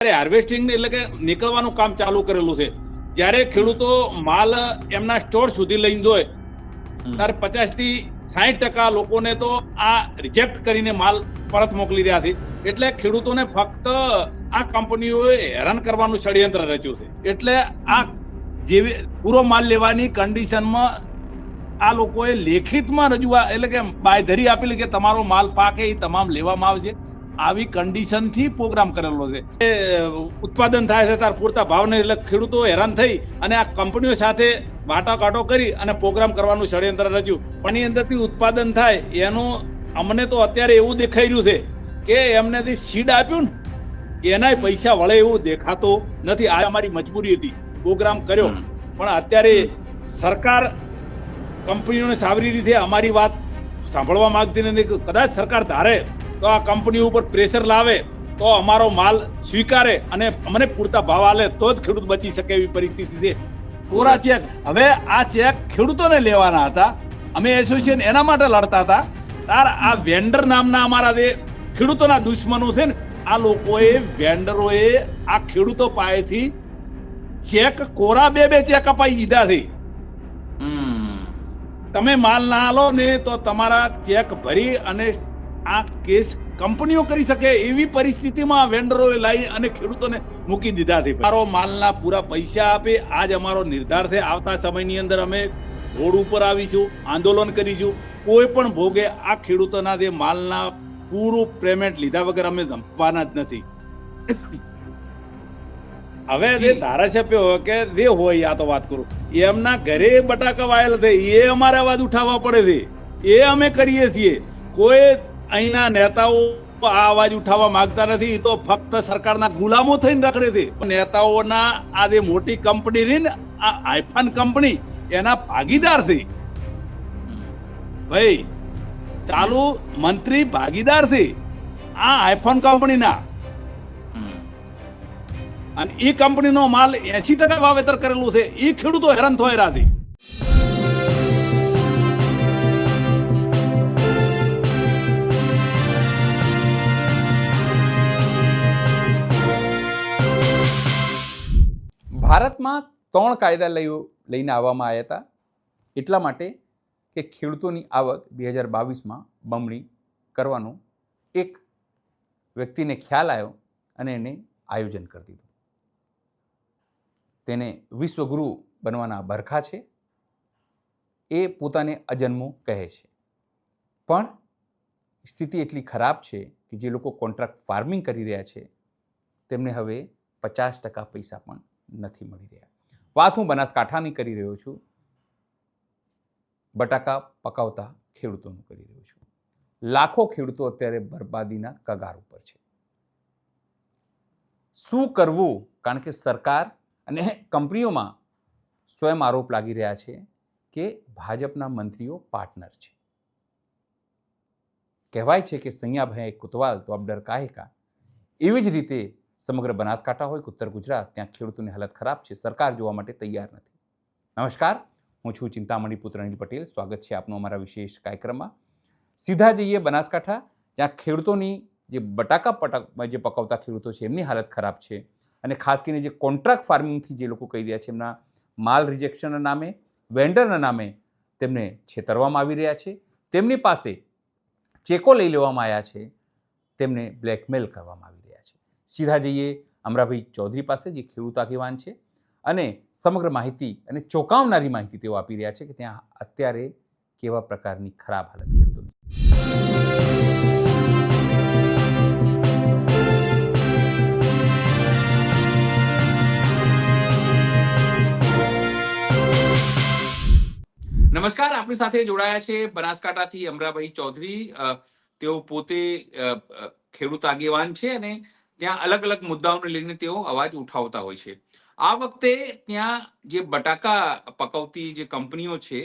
Harvesting એટલે કે નીકળવાનું કામ ચાલુ કરેલું છે. જ્યારે ખેડૂતો માલ એમના સ્ટોર સુધી લઈને જોય ત્યારે 50 થી 60% લોકોને તો આ રિજેક્ટ કરીને માલ પરત મોકલી રહ્યા છે. એટલે ખેડૂતોને ફક્ત આ કંપનીઓએ હેરાન કરવાનું ષડયંત્ર રચ્યું છે. એટલે આ જેવી પૂરો માલ લેવાની કન્ડિશનમાં આ લોકોએ લેખિતમાં રજૂઆત એટલે કે બાંયધરી આપેલી કે તમારો માલ પાકે એ તમામ લેવામાં આવશે. આવી કન્ડિશનથી પ્રોગ્રામ કરેલો છે. ઉત્પાદન થાય છે ત્યારે પૂરતા ભાવને એટલે ખેડૂતો હેરાન થઈ અને આ કંપનીઓ સાથે વાટાઘાટો કરી અને પ્રોગ્રામ કરવાનું ષડયંત્ર રચ્યું. પણ એની અંદરથી ઉત્પાદન થાય એનું અમને તો અત્યારે એવું દેખાઈ રહ્યું છે કે એમને જે સીડ આપ્યું ને એનાય પૈસા વળે એવું દેખાતો નથી. આ અમારી મજબૂરી હતી, પ્રોગ્રામ કર્યો. પણ અત્યારે સરકાર કંપનીઓને સાવરી રીતે અમારી વાત સાંભળવા માંગતી નથી. કદાચ સરકાર ધારે તો આ કંપનીઓ ઉપર પ્રેશર લાવે તો અમારો માલ સ્વીકારે અને અમને પૂરતા ભાવ આલે તો જ ખેડૂત બચી શકે એવી પરિસ્થિતિ છે. કોરા ચેક, હવે આ ચેક ખેડૂતોને લેવાના હતા. અમે એસોસિએશન એના માટે લડતા હતા. તાર આ વેન્ડર નામના અમારા જે ખેડૂતોના દુશ્મનો છે ને, આ લોકોએ વેન્ડરોએ આ ખેડૂતો પાસેથી ચેક કોરા બે ચેક અપાઈ દીધા છે. તમે માલ ના આલો ને તો તમારા ચેક ભરી અને આ કેસ કંપનીઓ કરી શકે એવી પરિસ્થિતિમાં વેન્ડરોએ લાવી અને ખેડૂતોને મૂકી દીધા છે. અમારો માલના પૂરા પૈસા આપે આજ અમારો નિર્ધાર છે. આવતા સમયની અંદર અમે રોડ ઉપર આવીશું, આંદોલન કરીશું. કોઈ પણ ભોગે આ ખેડૂતોના જે માલના પૂરું પેમેન્ટ લીધા વગર અમે જમવાના જ નથી. હવે જે ધારાસભ્ય હોય કે જે હોય, આ તો વાત કરું, એમના ઘરે બટાકા વાયેલ છે, એ અમારે અવાજ ઉઠાવવા પડે છે. એ અમે કરીએ છીએ. કોઈ અહીંના નેતાઓ આ અવાજ ઉઠાવવા માંગતા નથી. તો ફક્ત સરકારના ગુલામો થઈને રખડે છે. નેતાઓના આ જે મોટી કંપની છે ને, આ આઈફોન કંપની, એના ભાગીદાર છે. ભાઈ, ચાલુ મંત્રી ભાગીદાર છે આ આઈફોન કંપનીના. અને એ કંપનીનો માલ 80% વાવેતર કરેલું છે. એ ખેડૂતો હેરાન થયેલા છે. ભારતમાં 3 કાયદા લઈને આવવામાં આવ્યા હતા એટલા માટે કે ખેડૂતોની આવક 2022માં બમણી કરવાનો એક વ્યક્તિને ખ્યાલ આવ્યો અને એને આયોજન કરી દીધું. તેને વિશ્વગુરુ બનવાના બરખા છે. એ પોતાને અજન્મો કહે છે. પણ સ્થિતિ એટલી ખરાબ છે કે જે લોકો કોન્ટ્રાક્ટ ફાર્મિંગ કરી રહ્યા છે તેમને હવે 50% પૈસા પણ નથી મળી રહ્યા. વાત હું બનાસકાંઠાની કરી રહ્યો છું. બટાકા પકાવતા ખેડૂતોનું કરી રહ્યો છું. લાખો ખેડૂતો અત્યારે બરબાદીના કગાર ઉપર છે. શું કરવું? કારણ કે સરકાર અને કંપનીઓમાં સ્વયં આરોપ લાગી રહ્યા છે કે ભાજપના મંત્રીઓ પાર્ટનર છે. કહેવાય છે કે સૈયાભાઈ કોતવાલ તો અબ ડર કાહે કા. એવી જ રીતે સમગ્ર બનાસકાંઠા હોય કે ઉત્તર ગુજરાત, ત્યાં ખેડૂતોની હાલત ખરાબ છે. સરકાર જોવા માટે તૈયાર નથી. નમસ્કાર, હું છું ચિંતામણી પુત્ર અનિલ પટેલ. સ્વાગત છે આપનું અમારા વિશેષ કાર્યક્રમમાં. સીધા જઈએ બનાસકાંઠા, જ્યાં ખેડૂતોની જે બટાકા જે પકાવતા ખેડૂતો છે એમની હાલત ખરાબ છે. અને ખાસ કરીને જે કોન્ટ્રાક્ટ ફાર્મિંગથી જે લોકો કહી રહ્યા છે, એમના માલ રિજેક્શનના નામે, વેન્ડરના નામે તેમને છેતરવામાં આવી રહ્યા છે. તેમની પાસે ચેકો લઈ લેવામાં આવ્યા છે. તેમને બ્લેકમેલ કરવામાં આવી રહ્યા છે. સીધા જઈએ અમરાભાઈ ચૌધરી પાસે, જે ખેડૂત આગેવાન છે અને સમગ્ર માહિતી અને ચોંકાવનારી માહિતી તેઓ આપી રહ્યા છે કે ત્યાં અત્યારે કેવા પ્રકારની ખરાબ હાલત ખેડૂતોની. નમસ્કાર, આપણી સાથે જોડાયા છે બનાસકાંઠાથી અમરાભાઈ ચૌધરી. તેઓ પોતે ખેડૂત આગેવાન છે અને ત્યાં અલગ અલગ મુદ્દાઓને લઈને તેઓ અવાજ ઉઠાવતા હોય છે. આ વખતે ત્યાં જે બટાકા પકવતી જે કંપનીઓ છે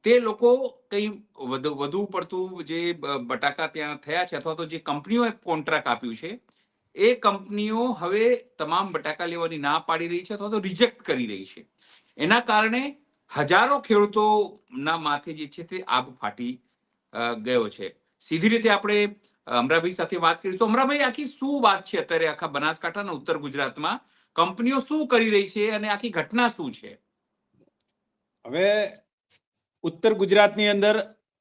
તે લોકો કંઈ વધુ પડતું જે બટાકા ત્યાં થયા છે અથવા તો જે કંપનીઓએ કોન્ટ્રાક્ટ આપ્યું છે એ કંપનીઓ હવે તમામ બટાકા લેવાની ના પાડી રહી છે અથવા તો રિજેક્ટ કરી રહી છે. એના કારણે હજારો ખેડૂતોના માથે જે છે તે આબ ફાટી ગયો છે. સીધી રીતે આપણે અમરાભાઈ સાથે વાત કરીશું. અમરાભાઈ, આખી શું વાત છે અત્યારે આખા બનાસકાંઠા અને ઉત્તર ગુજરાતમાં કંપનીઓ શું કરી રહી છે અને આખી ઘટના શું છે? હવે ઉત્તર ગુજરાતની અંદર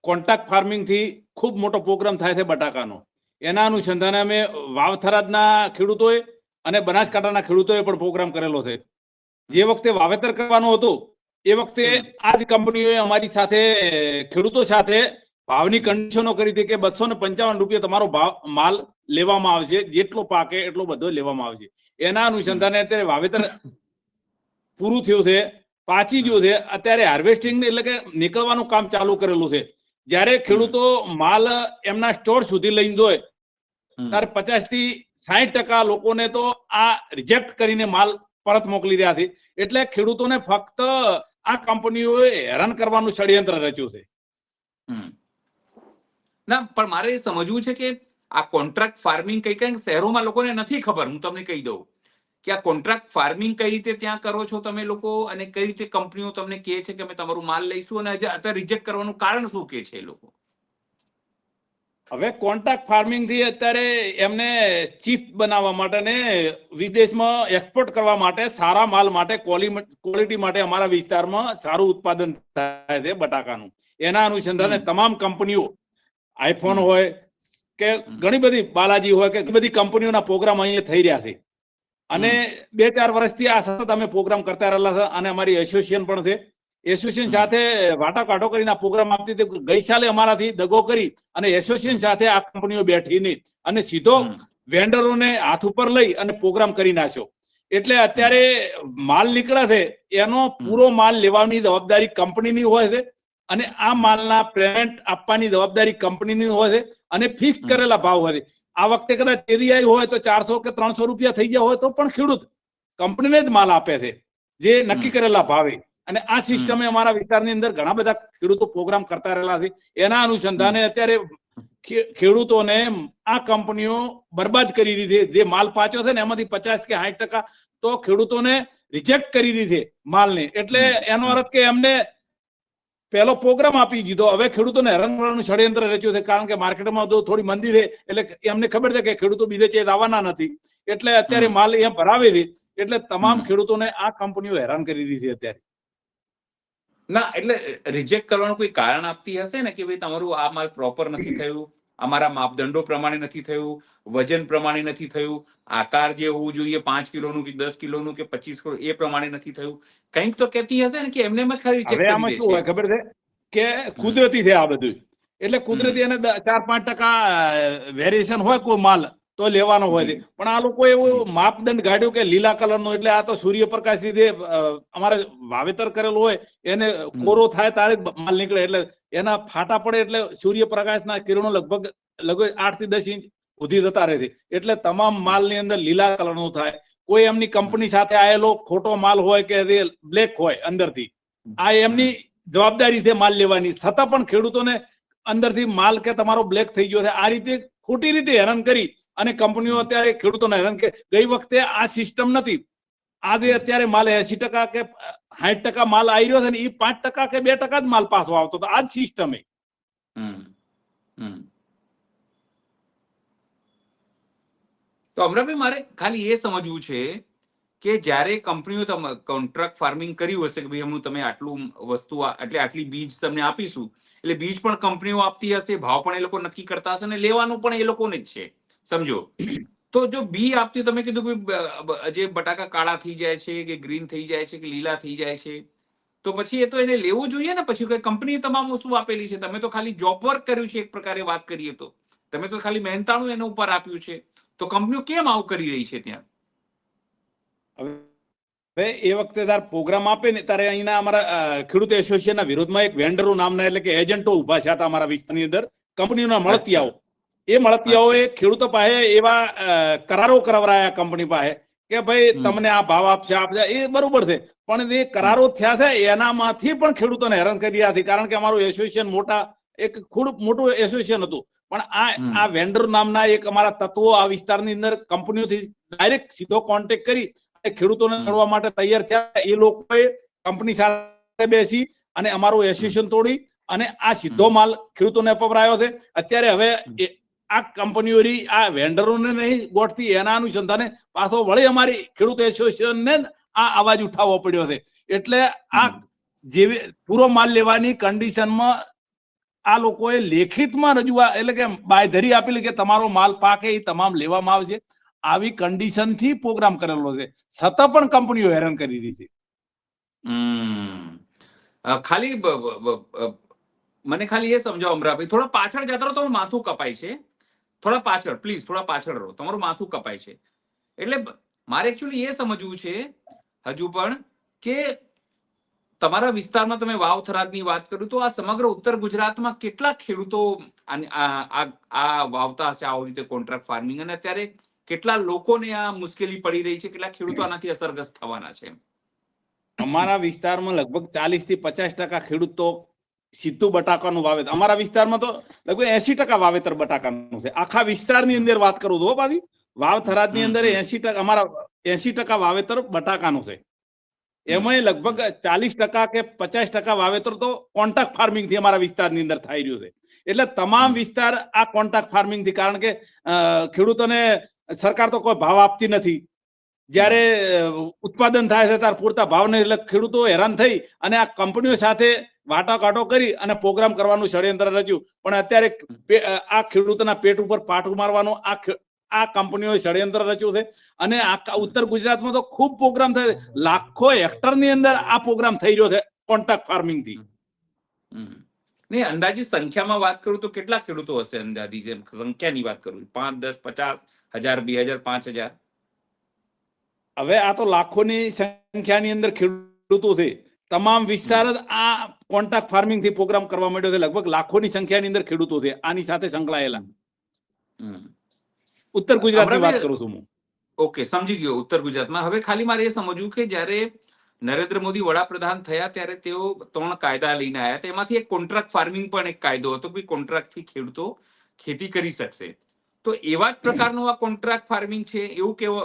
કોન્ટ્રાક્ટ ફાર્મિંગ થી ખૂબ મોટો પ્રોગ્રામ થાય છે બટાકાનો. એના અનુસંધાને અમે વાવથરાદના ખેડૂતોએ અને બનાસકાંઠાના ખેડૂતોએ પણ પ્રોગ્રામ કરેલો છે. જે વખતે વાવેતર કરવાનું હતું એ વખતે આ જ કંપનીઓએ અમારી સાથે ખેડૂતો સાથે ભાવની કન્ડિશનો કરી હતી કે 255 રૂપિયા તમારો ભાવ માલ લેવામાં આવશે, જેટલો પાકે એટલો બધો લેવામાં આવશે. એના અનુસંધાને અત્યારે વાવેતર પૂરું થયું છે, પાછી ગયું છે. અત્યારે હાર્વેસ્ટિંગ એટલે કે નીકળવાનું કામ ચાલુ કરેલું છે. જ્યારે ખેડૂતો માલ એમના સ્ટોર સુધી લઈને જાય ત્યારે 50 થી 60% લોકોને તો આ રિજેક્ટ કરીને માલ પરત મોકલી રહ્યા છે. એટલે ખેડૂતોને ફક્ત આ કંપનીઓએ હેરાન કરવાનું ષડયંત્ર રચ્યું છે. ના, પણ મારે સમજવું છે કે આ કોન્ટ્રાક્ટ ફાર્મિંગ કઈ કઈ શહેરોમાં લોકોને નથી ખબર. હું તમને કહી દઉં કે આ કોન્ટ્રાક્ટ ફાર્મિંગ કઈ રીતે ત્યાં કરો છો તમે લોકો, અને કઈ રીતે કંપનીઓ તમને કહે છે કે અમે તમારું માલ લઈશું, અને અત્યારે રિજેક્ટ કરવાનું કારણ શું કહે છે એ લોકો? હવે કોન્ટ્રાક્ટ ફાર્મિંગ થી અત્યારે એમને ચીફ બનાવવા માટે ને વિદેશમાં એક્સપોર્ટ કરવા માટે, સારા માલ માટે, ક્વોલિટી માટે અમારા વિસ્તારમાં સારું ઉત્પાદન થાય છે બટાકાનું. એના અનુસંધાને તમામ કંપનીઓ, આઈફોન હોય કે ઘણી બધી, બાલાજી હોય કે બધી કંપનીઓના પ્રોગ્રામ અહીંયા થઈ રહ્યા છે. અને 2-4 વર્ષથી આ સતત અમે પ્રોગ્રામ કરતા રહેલા છે. અને અમારી એસોસિએશન પણ છે. એસોસિએશન સાથે વાટાઘાટો કરીને આ પ્રોગ્રામ આપતી હતી. ગઈ સાલે અમારાથી દગો કરી અને એસોસિએશન સાથે આ કંપનીઓ બેઠી નહીં અને સીધો વેન્ડરોને હાથ ઉપર લઈ અને પ્રોગ્રામ કરી નાખ્યો. એટલે અત્યારે માલ નીકળે છે એનો પૂરો માલ લેવાની જવાબદારી કંપનીની હોય છે અને આ માલના પેમેન્ટ આપવાની જવાબદારી કંપનીની હોય છે અને ફિક્સ કરેલા ભાવ હોય છે. આ વખતે કદાચ તેરી હોય તો 400 કે 300 રૂપિયા થઈ ગયા હોય તો પણ ખેડૂત કંપનીને જ માલ આપે છે જે નક્કી કરેલા ભાવે. અને આ સિસ્ટમે અમારા વિસ્તારની અંદર ઘણા બધા ખેડૂતો પ્રોગ્રામ કરતા રહેલા છે. એના અનુસંધાને અત્યારે ખેડૂતોને આ કંપનીઓ બરબાદ કરી દીધી. જે માલ પાછો છે ને એમાંથી 50 કે 60% તો ખેડૂતોને રિજેક્ટ કરી દીધી માલને. એટલે એનો અર્થ કે એમને પહેલો પ્રોગ્રામ આપી દીધો. હવે ખેડૂતોને હેરાન કરવાનું ષડયંત્ર રચ્યું છે. કારણ કે માર્કેટમાં થોડી મંદી છે એટલે એમને ખબર છે કે ખેડૂતો બીજે ચેત આવવાના નથી. એટલે અત્યારે માલ અહીંયા ભરાવે છે. એટલે તમામ ખેડૂતોને આ કંપનીઓ હેરાન કરી રહી છે અત્યારે. ના, એટલે રિજેક્ટ કરવાનું કોઈ કારણ આપતી હશે ને કે ભાઈ તમારું આ માલ પ્રોપર નથી થયું, અમારા માપદંડો પ્રમાણે નથી થયું, વજન પ્રમાણે નથી થયું, આકાર જે હોવું જોઈએ 5 કિલોનું કે 10 કિલોનું કે 25 કિલો એ પ્રમાણે નથી થયું. કંઈક તો કહેતી હશે ને કે એમને જ ખાલી રિજેક્ટ કરી દે છે. ખબર છે કે કુદરતી છે આ બધું. એટલે કુદરતી એને 4-5% વેરિએશન હોય કોઈ માલ તો લેવાનો હોય છે. પણ આ લોકો એવું માપદંડ કાઢ્યું કે લીલા કલરનો, એટલે આ તો સૂર્યપ્રકાશ લીધે અમારે વાવેતર કરેલું હોય એને કોરો થાય ત્યારે જ માલ નીકળે. એટલે એના ફાટા પડે એટલે સૂર્યપ્રકાશના કિરણો લગભગ 8 થી 10 ઇંચ સુધી જતા રહે છે. એટલે તમામ માલની અંદર લીલા કલરનું થાય. કોઈ એમની કંપની સાથે આવેલો ખોટો માલ હોય કે બ્લેક હોય અંદરથી, આ એમની જવાબદારી છે માલ લેવાની. છતાં પણ ખેડૂતોને અંદરથી માલ કે તમારો બ્લેક થઈ ગયો છે આ રીતે ખોટી રીતે હેરાન કરી અને કંપનીઓ અત્યારે ખેડૂતોને હેરાન કરે. ગઈ વખતે આ સિસ્ટમ નથી. આજે અત્યારે માલ 80% કે 60% માલ આવી રહ્યો છે ને એ 5% કે 2% જ માલ પાછો આવતો હતો. આ જ સિસ્ટમ. તો અમરાભાઈ, મારે ખાલી એ સમજવું છે કે જ્યારે કંપનીઓ કોન્ટ્રાક્ટ ફાર્મિંગ કર્યું હશે કે ભાઈ હમણાં તમે આટલું વસ્તુ આટલી બીજ તમને આપીશું, એટલે બીજ પણ કંપનીઓ આપતી હશે, ભાવ પણ એ લોકો નક્કી કરતા હશે અને લેવાનું પણ એ લોકોને જ છે, સમજો. તો જો બી આપતી, તમે કીધું કે જે બટાકા કાળા થઈ જાય છે કે ગ્રીન થઈ જાય છે કે લીલા થઈ જાય છે, તો પછી એ તો એને લેવું જોઈએ ને. પછી કંપનીએ તમામ વસ્તુ આપેલી છે, તમે તો ખાલી જોબ વર્ક કર્યું છે. એક પ્રકારે વાત કરીએ તો તમે તો ખાલી મહેનતાણું એના ઉપર આપ્યું છે. તો કંપનીઓ કેમ આવું કરી રહી છે ત્યાં? હવે એ વખતે તાર પ્રોગ્રામ આપે ને ત્યારે અહીંના અમારા ખેડૂત એસોસિએશનના વિરોધમાં એક વેન્ડરો નામના એટલે કે એજન્ટો ઉભા છે અમારા વિસ્તારની અંદર. કંપનીઓના મળતિયાઓ, એ મળતિયાઓએ ખેડૂતો પાસે એવા કરારો કરાવરાયા કંપની પાસે કે ભાઈ તમને આ ભાવ આપશે. એ બરોબર છે, પણ જે કરારો થયા છે એનામાંથી પણ ખેડૂતોને હેરાન કરી રહ્યા છે. કારણ કે અમારું એસોસિએશન એક ખૂબ મોટું એસોસિએશન હતું. પણ આ વેન્ડર નામના એક અમારા તત્વો આ વિસ્તારની અંદર કંપનીઓથી ડાયરેક્ટ સીધો કોન્ટેક્ટ કરી ખેડૂતોને લડવા માટે તૈયાર થયા. એ લોકોએ કંપની સાથે બેસી અને અમારું એસોસિએશન તોડી અને આ સીધો માલ ખેડૂતોને અપવરાયો છે. અત્યારે હવે આ કંપનીઓની આ વેન્ડરોને નહીં ગોઠતી, એના અનુસંધાને પાછો વળી અમારી ખેડૂત એસોસિએશનને આ અવાજ ઉઠાવવો પડ્યો છે. એટલે આ જેવી પૂરો માલ લેવાની કન્ડિશનમાં આ લોકોએ લેખિતમાં રજૂઆત એટલે કે બાંયધરી આપેલી કે તમારો માલ પાકે એ તમામ લેવામાં આવશે. આવી કન્ડિશનથી પ્રોગ્રામ કરેલો છે, છતાં પણ કંપનીઓ હેરાન કરી રહી છે. ખાલી મને ખાલી એ સમજાવો અમરાભાઈ, થોડા પાછળ જતા રહો, તમારું માથું કપાય છે. થોડા પાછળ પ્લીઝ, થોડા પાછળ રહો, તમારું માથું કપાય છે. એટલે મારે એકચ્યુઅલી એ સમજવું છે હજુ પણ કે તમારા વિસ્તારમાં તમે વાવ થરાદની વાત કરું તો આ સમગ્ર ઉત્તર ગુજરાતમાં કેટલા ખેડૂતો આ વાવતા હશે આવી રીતે કોન્ટ્રાક્ટ ફાર્મિંગ, અને અત્યારે કેટલા લોકોને આ મુશ્કેલી પડી રહી છે, કેટલા ખેડૂતો આનાથી અસરગ્રસ્ત થવાના છે? અમારા વિસ્તારમાં લગભગ 40 થી 50% ખેડૂતો સીધું બટાકાનું વાવેતર, અમારા વિસ્તારમાં તો લગભગ 80% વાવેતર બટાકાનું છે. આખા વિસ્તારની અંદર વાત કરું તો પાછી વાવ થરાદની અંદર 80% અમારા 80% વાવેતર બટાકાનું છે. એમાં લગભગ 40% કે 50% વાવેતર તો કોન્ટ્રાક્ટ ફાર્મિંગ થી અમારા વિસ્તારની અંદર થઈ રહ્યું છે. એટલે તમામ વિસ્તાર આ કોન્ટ્રાક્ટ ફાર્મિંગ થી, કારણ કે ખેડૂતોને સરકાર તો કોઈ ભાવ આપતી નથી. જ્યારે ઉત્પાદન થાય છે ત્યારે પૂરતા ભાવ નહીં, એટલે ખેડૂતો હેરાન થઈ અને આ કંપનીઓ સાથે વાટાઘાટો કરી અને પ્રોગ્રામ કરવાનું ષડયંત્ર રચ્યું. પણ અત્યારે આ ખેડૂતોના પેટ ઉપર પાટું મારવાનું આ કંપનીઓએ ષડયંત્ર રચ્યું છે. અને આખા ઉત્તર ગુજરાતમાં તો ખૂબ પ્રોગ્રામ થાય, લાખો હેક્ટરની અંદર આ પ્રોગ્રામ થઈ રહ્યો છે કોન્ટ્રાક્ટ ફાર્મિંગ થી. નહીં, અંદાજિત સંખ્યામાં વાત કરું તો કેટલા ખેડૂતો હશે? અંદાજી જેમ સંખ્યાની વાત કરું, 5, 10, 50, 1000, 2000, 5000? હવે આ તો લાખોની સંખ્યાની અંદર ખેડૂતો છે. તમામ વિસ્તાર જ આ કોન્ટ્રાક્ટ ફાર્મિંગ થી પ્રોગ્રામ કરવા માંડ્યો છે. લગભગ લાખોની સંખ્યાની અંદર ખેડૂતો છે આની સાથે સંકળાયેલા. ઉત્તર ગુજરાતની વાત કરું છું હું. ઓકે, સમજી ગયો ઉત્તર ગુજરાતમાં. હવે ખાલી મારે એ સમજવું કે જ્યારે નરેન્દ્ર મોદી વડાપ્રધાન થયા ત્યારે તેઓ 3 કાયદા લઈને આવ્યા. તેમાંથી એક કોન્ટ્રાક્ટ ફાર્મિંગ પણ એક કાયદો હતો કે કોન્ટ્રાક્ટ થી ખેડૂતો ખેતી કરી શકશે. તો એવા જ પ્રકારનું આ કોન્ટ્રાક્ટ ફાર્મિંગ છે, એવું કેવો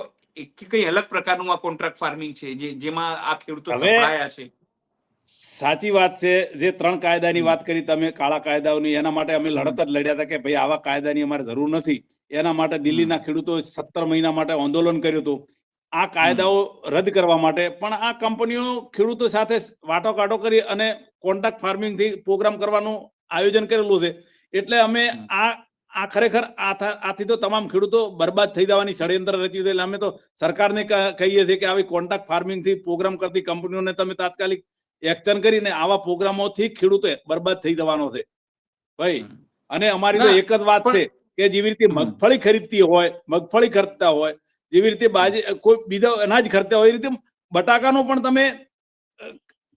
કઈ અલગ પ્રકારનું આ કોન્ટ્રાક્ટ ફાર્મિંગ છે જેમાં આ ખેડૂતો સંકળાયા છે? સાચી વાત છે. જે 3 કાયદાની વાત કરી તમે, કાળા કાયદાઓની, એના માટે અમે લડત જ લડ્યા હતા કે ભાઈ આવા કાયદાની અમારે જરૂર નથી. એના માટે દિલ્હીના ખેડૂતો 17 મહિના માટે આંદોલન કર્યું હતું આ કાયદાઓ રદ કરવા માટે. પણ આ કંપનીઓ ખેડૂતો સાથે વાટાઘાટો કરી અને કોન્ટ્રાક્ટ ફાર્મિંગ થી પ્રોગ્રામ કરવાનું આયોજન કરેલું છે. એટલે અમે આ ખરેખર આથી તો તમામ ખેડૂતો બરબાદ થઈ જવાની ષડયંત્ર રચ્યું છે. એટલે અમે તો સરકારને કહીએ છીએ કે આવી કોન્ટ્રાક્ટ ફાર્મિંગ થી પ્રોગ્રામ કરતી કંપનીઓને તમે તાત્કાલિક એક્શન કરીને આવા પ્રોગ્રામોથી ખેડૂતો બરબાદ થઈ જવાનો છે ભાઈ. અને અમારી તો એક જ વાત છે કે જેવી રીતે મગફળી ખરીદતી હોય, મગફળી ખરીદતા હોય, જેવી રીતે કોઈ બીજો અનાજ ખરીદતા હોય, એ રીતે બટાકાનો પણ તમે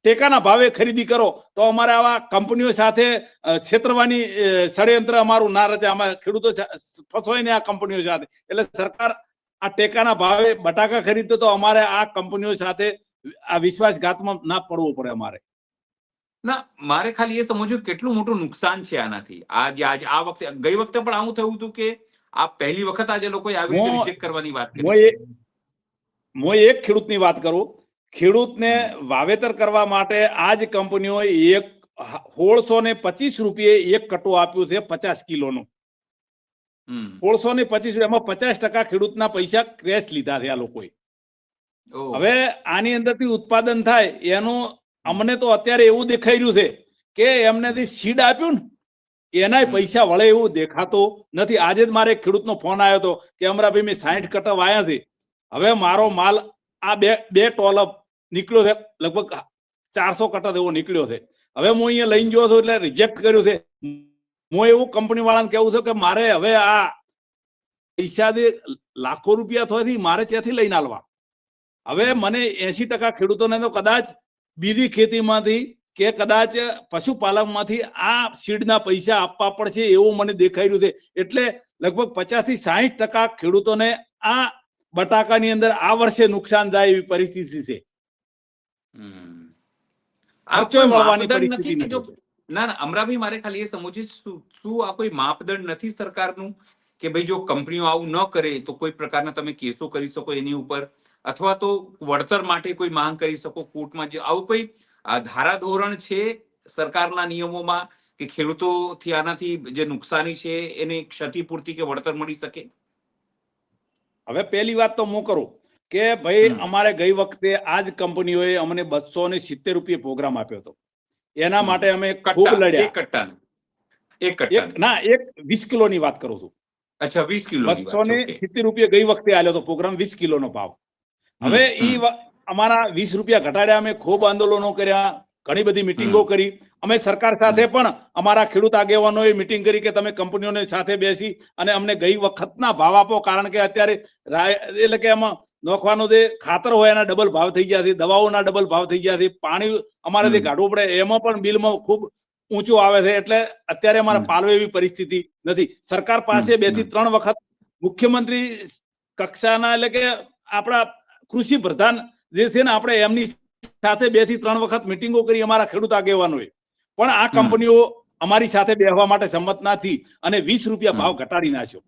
ટેકાના ભાવે ખરીદી કરો તો અમારે આવા કંપનીઓ સાથે છેતરવાની ષડયંત્ર અમારું ના રચે. આમાં ખેડૂતો ફસવાય ને આ કંપનીઓ સાથે. એટલે સરકાર આ ટેકાના ભાવે બટાકા ખરીદતો તો અમારે આ કંપનીઓ સાથે આ વિશ્વાસઘાતમાં ના પડવું પડે અમારે. ના, મારે ખાલી એ સમજવું કેટલું મોટું નુકસાન છે આનાથી. આ વખતે, ગઈ વખતે પણ આવું થયું હતું કે આ પહેલી વખત આજે લોકોએ આવી રીતે રિજેક્ટ કરવાની વાત કરી. હું એક ખેડૂતની વાત કરું. ખેડૂતને વાવેતર કરવા માટે આજ કંપનીઓ 1625 રૂપિયે એક કટો આપ્યું છે 50 કિલોનું. 1625, એમાં 50% ખેડૂતના પૈસા ક્રેશ લીધા છે આ લોકોએ. હવે આની અંદરથી ઉત્પાદન થાય એનું અમને તો અત્યારે એવું દેખાઈ રહ્યું છે કે એમને જે સીડ આપ્યું ને એના પૈસા વળે એવું દેખાતો નથી. આજે જ મારે ખેડૂતનો ફોન આવ્યો હતો કે અમરાભાઈ મેં 60 કટા વાયા છે, હવે મારો માલ આ બે ટોલપ નીકળ્યો છે, લગભગ 400 કટા એવો નીકળ્યો છે. હવે હું અહીંયા લઈને ગયો છું એટલે રિજેક્ટ કર્યું છે. હું એવું કંપની વાળાને કેવું છું કે મારે હવે આ પૈસા જે લાખો રૂપિયા થવાથી મારે ત્યાંથી લઈને આલવા. હવે મને 80% ખેડૂતોને તો કદાચ બીજી ખેતીમાંથી કે કદાચ પશુપાલનમાંથી આ સીડના પૈસા આપવા પડશે એવું મને દેખાઈ રહ્યું છે. એટલે લગભગ 50 થી 60% ખેડૂતોને આ બટાકાની અંદર આ વર્ષે નુકસાન જાય એવી પરિસ્થિતિ છે. ના, અમરાભાઈ, મારે ખાલી એ સમજવું, શું આ કોઈ માપદંડ નથી સરકારનું કે ભાઈ જો કંપનીઓ આવું ન કરે તો કોઈ પ્રકારના તમે કેસો કરી શકો એની ઉપર, અથવા તો વળતર માટે કોઈ માંગ કરી શકો કોર્ટમાં? જે આવું કોઈ ધારાધોરણ છે સરકારના નિયમોમાં કે ખેડૂતોથી આનાથી જે નુકસાની છે એની ક્ષતિપૂર્તિ કે વળતર મળી શકે? હવે પહેલી વાત તો હું કરું કે ભાઈ હમ. અમારે ગઈ વખતે આ જ કંપનીઓએ અમને 270 રૂપિયા પ્રોગ્રામ આપ્યો હતો. એના હમ. માટે અમે ખૂબ કટ્ટા, લડ્યા. એક કટ્ટાનું? એક કટ્ટાનું? એક 20 કિલોની વાત કરું છું. અચ્છા, 20 કિલોની વાત છે. ઓકે. 270 રૂપિયા ગઈ વખતે આલ્યો હતો પ્રોગ્રામ, 20 કિલોનો ભાવ. હવે અમારા 20 રૂપિયા ઘટાડ્યા. અમે ખૂબ આંદોલનો કર્યા, ઘણી બધી મિટિંગો કરી. અમે સરકાર સાથે પણ અમારા ખેડૂત આગેવાનોએ મિટિંગ કરી કે તમે કંપનીઓને સાથે બેસી અને અમને ગઈ વખતના ભાવ આપો, કારણ કે અત્યારે એટલે કે એમાં નોખવાનો જે ખાતર હોય એના ડબલ ભાવ થઈ ગયા છે, દવાઓના ડબલ ભાવ થઈ ગયા છે, પાણી અમારે જે કાઢવું પડે એમાં પણ બિલમાં ખૂબ ઊંચું આવે છે. એટલે અત્યારે અમારે પાલવે એવી પરિસ્થિતિ નથી. સરકાર પાસે 2 થી 3 વખત મુખ્યમંત્રી કક્ષાના એટલે કે આપણા કૃષિ પ્રધાન જે છે ને, આપણે એમની સાથે 2 થી 3 વખત મિટિંગો કરી અમારા ખેડૂત આગેવાનોએ, પણ આ કંપનીઓ અમારી સાથે બેસવા માટે સંમત નથી અને 20 રૂપિયા ભાવ ઘટાડી નાખ્યો.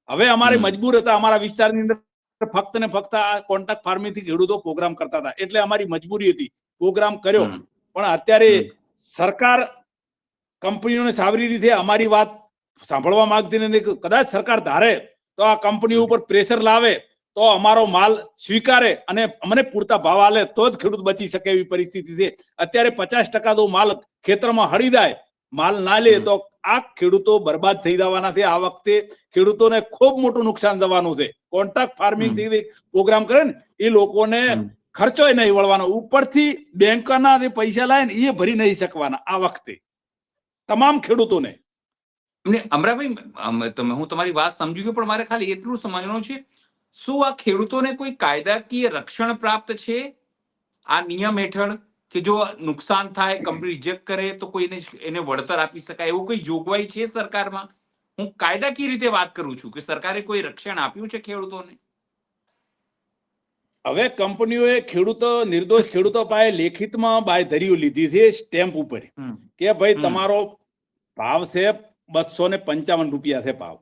હવે અમારે મજબૂર હતા. અમારા વિસ્તારની અંદર ફક્ત ને ફક્ત આ કોન્ટ્રાક્ટ ફાર્મિંગ થી ખેડૂતો પ્રોગ્રામ કરતા હતા, એટલે અમારી મજબૂરી હતી, પ્રોગ્રામ કર્યો. પણ અત્યારે સરકાર કંપનીઓને સાવરી રીતે અમારી વાત સાંભળવા માંગતી નથી. કદાચ સરકાર ધારે તો આ કંપનીઓ ઉપર પ્રેશર લાવે તો અમારો માલ સ્વીકારે અને અમને પૂરતા ભાવ આલે તો જ ખેડૂત બચી શકે એવી પરિસ્થિતિ છે. અત્યારે 50% તો માલ ખેતરમાં હળી જાય, માલ ના લે તો આ ખેડૂતો બરબાદ થઈ જવાના છે. આ વખતે ખેડૂતોને ખૂબ મોટું નુકસાન થવાનું છે. કોન્ટ્રાક્ટ ફાર્મિંગ થી પ્રોગ્રામ કરે ને એ લોકોને ખર્ચો નહીં વળવાનો, ઉપરથી બેંકના જે પૈસા લાવે ને એ ભરી નહીં શકવાના આ વખતે તમામ ખેડૂતોને. અમરાભાઈ, હું તમારી વાત સમજી ગયો, પણ મારે ખાલી એટલું સમજવાનું છે, શું આ ખેડૂતોને કોઈ કાયદાકીય રક્ષણ પ્રાપ્ત છે આ નિયમ હેઠળ કે જો નુકસાન થાય, કંપની રિજેક્ટ કરે તો કોઈને એને વળતર આપી શકાય, એવું કોઈ જોગવાઈ છે સરકારમાં? હું કાયદાકીય રીતે વાત કરું છું કે સરકારે કોઈ રક્ષણ આપ્યું છે ખેડૂતોને? હવે કંપનીઓએ નિર્દોષ ખેડૂતો પાસે લેખિતમાં બાંયધરીઓ લીધી છે સ્ટેમ્પ ઉપર કે ભાઈ તમારો ભાવ છે 255 રૂપિયા છે ભાવ,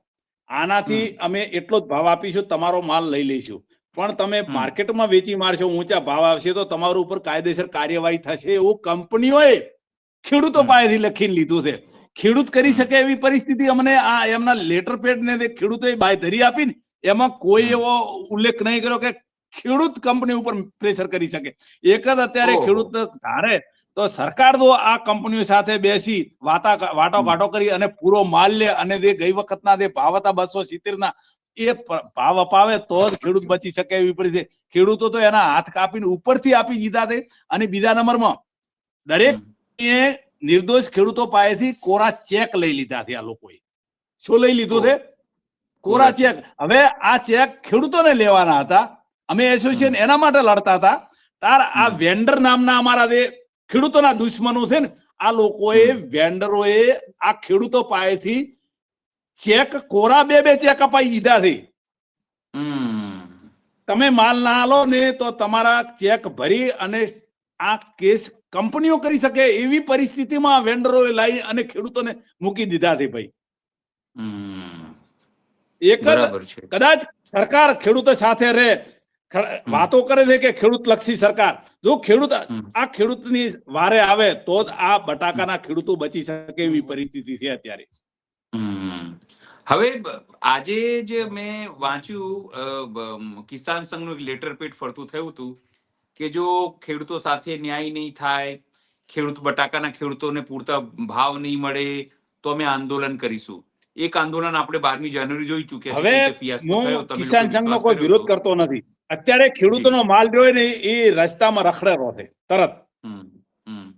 આનાથી અમે એટલો જ ભાવ આપીશું, તમારો માલ લઈ લઈશું. પણ તમે માર્કેટમાં વેચી મારશો, ઊંચા ભાવ આવશે તો તમારા ઉપર કાયદેસર કાર્યવાહી થશે, એવું કંપનીઓએ ખેડૂતો પાસેથી લખીને લીધું છે. ખેડૂત કરી શકે એવી પરિસ્થિતિ અમને આ એમના લેટર પેડ ને ખેડૂતોએ બાંયધરી આપીને એમાં કોઈ એવો ઉલ્લેખ નહીં કર્યો કે ખેડૂત કંપની ઉપર પ્રેશર કરી શકે. એક જ અત્યારે ખેડૂત ધારે તો સરકાર તો આ કંપનીઓ સાથે બેસી વાટો ઘાટો કરી અને પૂરો માલ લે અને જે ગઈ વખતના જે ભાવ હતા 270 ના એ ભાવ અપાવે તો જ ખેડૂત બચી શકે એવી પરિસ્થિતિ. ખેડૂતો તો એના હાથ કાપીને ઉપરથી આપી દીધા છે. અને બીજા નંબરમાં દરેક નિર્દોષ ખેડૂતો પાસેથી કોરા ચેક લઈ લીધા છે. આ લોકોએ શું લઈ લીધું છે? કોરા ચેક. હવે આ ચેક ખેડૂતોને લેવાના હતા, અમે એસોસિએશન એના માટે લડતા હતા. તાર આ વેન્ડર નામના અમારા જે ખેડૂતોના દુશ્મનો છે ને, આ લોકોએ વેન્ડરોએ આ ખેડૂતો પાસેથી ચેક કોરા બે ચેક અપાઈ દીધા છે. તમે માલ ના આલો ને તો તમારા ચેક ભરી અને આ કેસ કંપનીઓ કરી શકે એવી પરિસ્થિતિમાં વેન્ડરોએ લાવી અને ખેડૂતોને મૂકી દીધા છે. ભાઈ એક જ કદાચ સરકાર ખેડૂતો સાથે રહે, વાતો કરે છે કે ખેડૂત લક્ષી સરકાર, જો ખેડૂત આ ખેડૂતની વારે આવે તો જ આ બટાકાના ખેડૂતો બચી શકે એવી પરિસ્થિતિ છે અત્યારે. હવે આજે જે મેં વાંચ્યું, કિસાન સંઘનું એક લેટર પેડ ફરતું થયું હતું કે જો ખેડૂતો સાથે ન્યાય નહીં થાય, બટાકાના ખેડૂતોને પૂરતા ભાવ નહીં મળે તો અમે આંદોલન કરીશું. એક આંદોલન આપણે 12મી જાન્યુઆરી જોઈ ચૂક્યા છે. હવે કિસાન સંઘનો કોઈ વિરોધ કરતો નથી. અત્યારે ખેડૂતોનો માલ જોઈ ને એ રસ્તામાં રખડેલો છે તરત.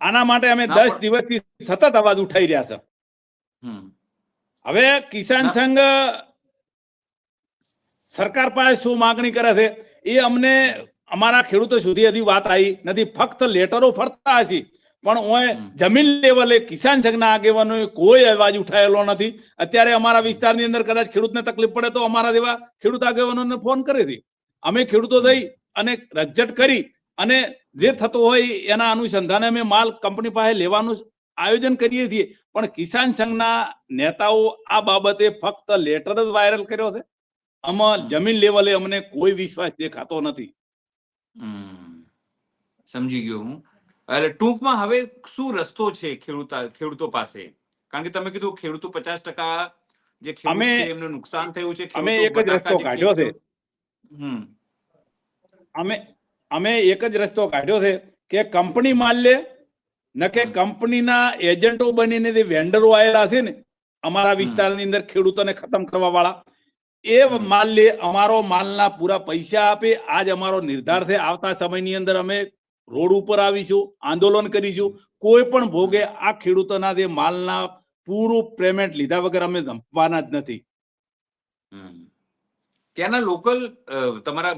આના માટે અમે 10 દિવસથી સતત અવાજ ઉઠાઈ રહ્યા છે. હવે કિસાન સંઘ સરકાર પાસે શું માંગણી કરે છે એ અમને અમારા ખેડૂતો સુધી હજી વાત આવી નથી. ફક્ત લેટરો ફરતા હશે, પણ જમીન લેવલે કિસાન સંઘના આગેવાનોએ કોઈ અવાજ ઉઠાયેલો નથી. અત્યારે અમારા વિસ્તારની અંદર કદાચ ખેડૂતને તકલીફ પડે તો અમારા જેવા ખેડૂત આગેવાનોને ફોન કરે છે. અમે ખેડૂતો થઈ અને રકઝટ કરી અને જે થતો હોય એના અનુસંધાને અમે માલ કંપની પાસે લેવાનું આયોજન કરીએ છીએ. પણ કિસાન સંઘના નેતાઓ આ બાબતે ફક્ત લેટર જ વાયરલ કર્યો છે. આમાં જમીન લેવલે અમને કોઈ વિશ્વાસ દેખાતો નથી. સમજી ગયો હું. એટલે ટૂંકમાં હવે શું રસ્તો છે ખેડૂતો પાસે? કારણ કે તમે કીધું ખેડૂતો 50% જે ખેડૂત અમે છે એમને નુકસાન થયું છે, અમે ખેડૂતો એક જ રસ્તો બટાકા જે કાઢ્યો છે. ખેડૂતો- અમે એક જ રસ્તો કાઢ્યો છે કે કંપની માલ લે ન કે કંપનીના એજન્ટો બનીને જે વેન્ડરો આવેલા છે ને અમારા વિસ્તારની અંદર ખેડૂતોને ખતમ કરવા વાળા, એ માલ લે, અમારો માલના પૂરા પૈસા આપે. આજ અમારો નિર્ધાર છે. આવતા સમયની અંદર અમે રોડ ઉપર આવીશું, આંદોલન કરીશું. કોઈ પણ ભોગે આ ખેડૂતોના જે માલના પૂરું પેમેન્ટ લીધા વગર અમે ધમવાના જ નથી. ત્યાંના લોકલ તમારા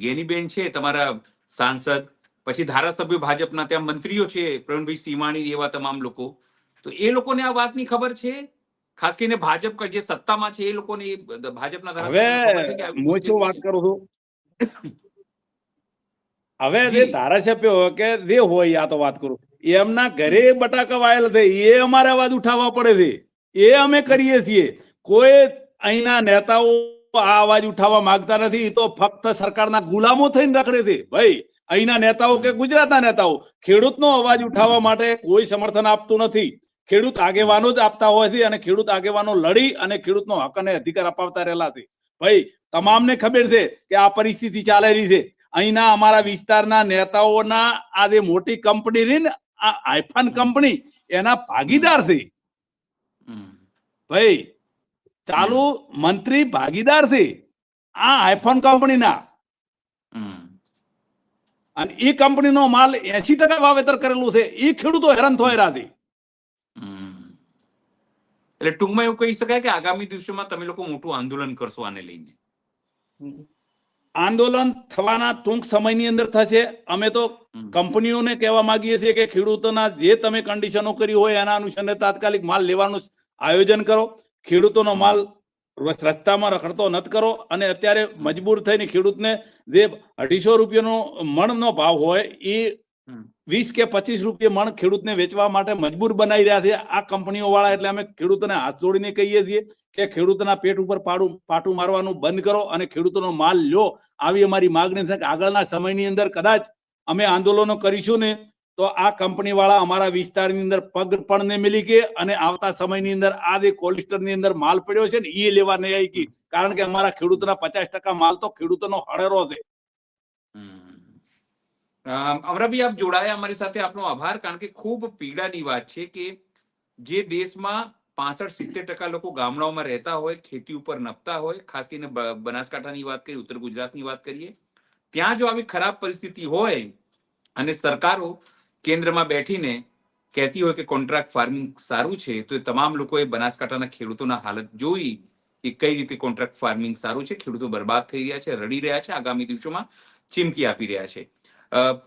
ગેનીબેન છે, તમારા સાંસદ, પછી ધારાસભ્યો ભાજપના, ત્યાં મંત્રીઓ છે પ્રવીણભાઈ સીમાણી, એવા તમામ લોકો, તો એ લોકોને આ વાતની ખબર છે? ખાસ કરીને ભાજપ જે સત્તામાં છે એ લોકોને, ભાજપના ધારાસભ્યોને ખબર છે કે હવે આવી હું શું વાત કરું છું, હવે જે ધારાસભ્ય હોય કે જે હોય, આ તો વાત કરું, એમના ઘરે બટાકા વાયેલા છે, એ અમારે અવાજ ઉઠાવવા પડે છે, એ અમે કરીએ છીએ. કોઈ અહીંના નેતાઓ આ અવાજ ઉઠાવવા માંગતા નથી. એ તો ફક્ત સરકારના ગુલામો થઈને રખડે છે. ભાઈ, અહીંના નેતાઓ કે ગુજરાતના નેતાઓ ખેડૂતનો અવાજ ઉઠાવવા માટે કોઈ સમર્થન આપતું નથી. ખેડૂત આગેવાનો જ આપતા હોય છે, અને ખેડૂત આગેવાનો લડી અને ખેડૂતનો હક અને અધિકાર અપાવતા રહેલા છે. ભાઈ, તમામને ખબર છે કે આ પરિસ્થિતિ ચાલી રહી છે. અહીંના અમારા વિસ્તારના નેતાઓના આ જે મોટી કંપની રહી ને, આ આઈફોન કંપની, એના ભાગીદાર છે. ભાઈ, ચાલુ મંત્રી ભાગીદાર છે આ આઈફોન કંપનીના, અને એ કંપનીનો માલ 80% વાવેતર કરેલું છે. એ ખેડૂતો હેરાન થયેલા છે. એટલે ટૂંકમાં એવું કહી શકાય કે આગામી દિવસોમાં તમે લોકો મોટું આંદોલન કરશો આને લઈને? આંદોલન થવાના ટૂંક સમયની અંદર થશે. અમે તો કંપનીઓને કહેવા માંગીએ છીએ કે ખેડૂતોના જે તમે કન્ડિશનો કરી હોય એના અનુસંધાને તાત્કાલિક માલ લેવાનું આયોજન કરો. ખેડૂતોનો માલ રસ્તામાં રખડતો નથી કરો. અને અત્યારે મજબૂર થઈને ખેડૂતને જે 250 રૂપિયાનો મણનો ભાવ હોય એ 20 કે 25 રૂપિયા મણ ખેડૂતને વેચવા માટે મજબૂર બનાવી રહ્યા છે આ કંપનીઓ વાળા. એટલે અમે ખેડૂતોને હાથ જોડીને કહીએ છીએ કે ખેડૂતોના પેટ ઉપર પાટું મારવાનું બંધ કરો અને ખેડૂતોનો માલ લો. આવી અમારી માગણી છે કે આગળના સમયની અંદર કદાચ અમે આંદોલનો કરીશું ને તો આ કંપની વાળા અમારા વિસ્તારની અંદર પગ પણ ને મિલી કે, અને આવતા સમયની અંદર આ જે કોલ્ડસ્ટોરની અંદર માલ પડ્યો છે ને એ લેવા નહીં આવી ગઈ. કારણ કે અમારા ખેડૂતોના 50% માલ તો ખેડૂતોનો હળેરો છે. અમરાભાઈ, આપ જોડાયા અમારી સાથે, આપનો આભાર. કારણ કે ખૂબ પીડાની વાત છે કે જે દેશમાં 65-70% લોકો ગામડાઓમાં રહેતા હોય, ખેતી ઉપર નપતા હોય, ખાસ કરીને બનાસકાંઠાની વાત કરીએ, ઉત્તર ગુજરાતની વાત કરીએ, ત્યાં જો આવી ખરાબ પરિસ્થિતિ હોય અને સરકારો કેન્દ્રમાં બેઠીને કહેતી હોય કે કોન્ટ્રાક્ટ ફાર્મિંગ સારું છે, તો એ તમામ લોકોએ બનાસકાંઠાના ખેડૂતોના હાલત જોઈ કે કઈ રીતે કોન્ટ્રાક્ટ ફાર્મિંગ સારું છે. ખેડૂતો બરબાદ થઈ રહ્યા છે, રડી રહ્યા છે, આગામી દિવસોમાં ચીમકી આપી રહ્યા છે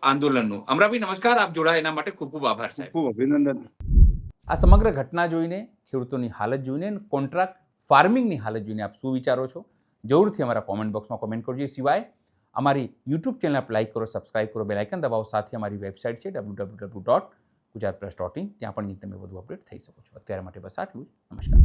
આંદોલનનું. અમરાભાઈ નમસ્કાર, આપ જોડાયા એના માટે ખૂબ ખૂબ આભાર સાહેબ. ખૂબ અભિનંદન. આ સમગ્ર ઘટના જોઈને, ખેડૂતોની હાલત જોઈને, કોન્ટ્રાક્ટ ફાર્મિંગની હાલત જોઈને આપ શું વિચારો છો? જરૂરથી અમારા કોમેન્ટ બોક્સમાં કોમેન્ટ કરજો. સિવાય અમારી યુટ્યુબ ચેનલ આપ લાઈક કરો, સબસ્ક્રાઇબ કરો, બેલ આઇકન દબાવો. સાથે અમારી વેબસાઇટ છે www.gujaratpress.in, ત્યાં પણ તમે વધુ અપડેટ થઈ શકો છો. અત્યારે માટે બસ આટલું જ. નમસ્કાર.